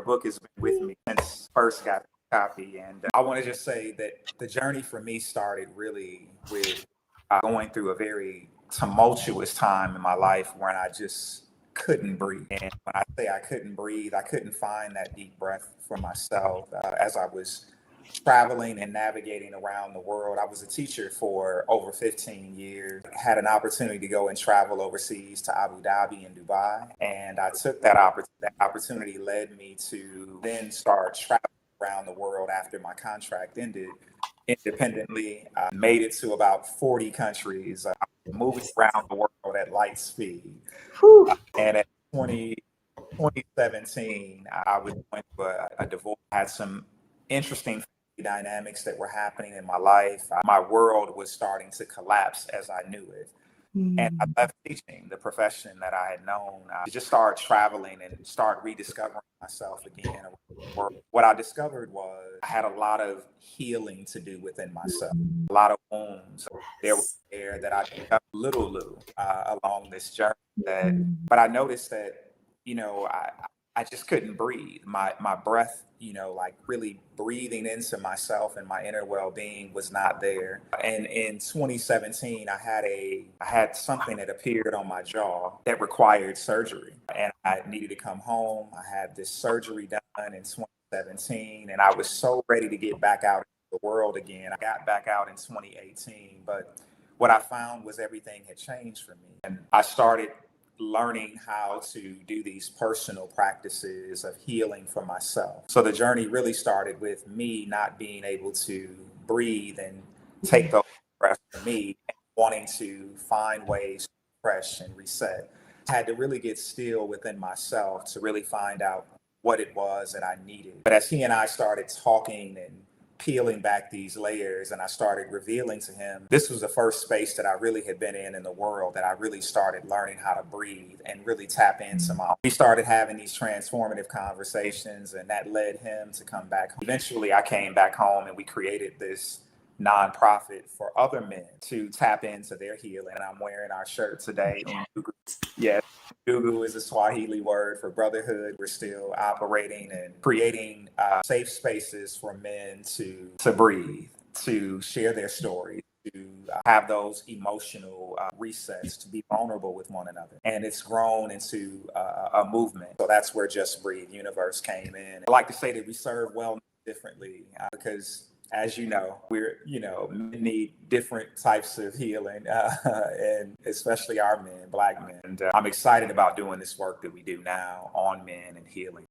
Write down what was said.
book has been with me since first got the copy. And I want to just say that the journey for me started really with going through a very tumultuous time in my life when I just couldn't breathe. And when I say I couldn't breathe, I couldn't find that deep breath for myself as I was traveling and navigating around the world. I was a teacher for over 15 years. Had an opportunity to go and travel overseas to Abu Dhabi and Dubai. And I took that opportunity. That opportunity led me to then start traveling around the world after my contract ended independently. I made it to about 40 countries, moving around the world at light speed. Whew. And at 2017, I was going through a divorce. I had some interesting dynamics that were happening in my life. My world was starting to collapse as I knew it. And I Mm. left teaching, the profession that I had known, to just start traveling and start rediscovering myself again around the world. What I discovered was I had a lot of healing to do within myself, a lot of wounds there were there that I discovered little along this journey. But I noticed that, I just couldn't breathe. My breath, like really breathing into myself and my inner well-being was not there. And in 2017, I had something that appeared on my jaw that required surgery, and I needed to come home. I had this surgery done in 2017, and I was so ready to get back out into the world again. I got back out in 2018, but what I found was everything had changed for me, and I started learning how to do these personal practices of healing for myself. So the journey really started with me not being able to breathe and take those breaths for me and wanting to find ways to refresh and reset. I had to really get still within myself to really find out what it was that I needed. But as he and I started talking and peeling back these layers, and I started revealing to him this was the first space that I really had been in the world that I really started learning how to breathe and really tap into my. We started having these transformative conversations, and that led him to come back. Eventually I came back home and we created this nonprofit for other men to tap into their healing. And I'm wearing our shirt today. Yes, Ndugu is a Swahili word for brotherhood. We're still operating and creating safe spaces for men to breathe, to share their stories, to have those emotional resets, to be vulnerable with one another. And it's grown into a movement. So that's where Just Breathe Universe came in. I like to say that we serve wellness differently because as you know, men need different types of healing, and especially our men, Black men. And I'm excited about doing this work that we do now on men and healing.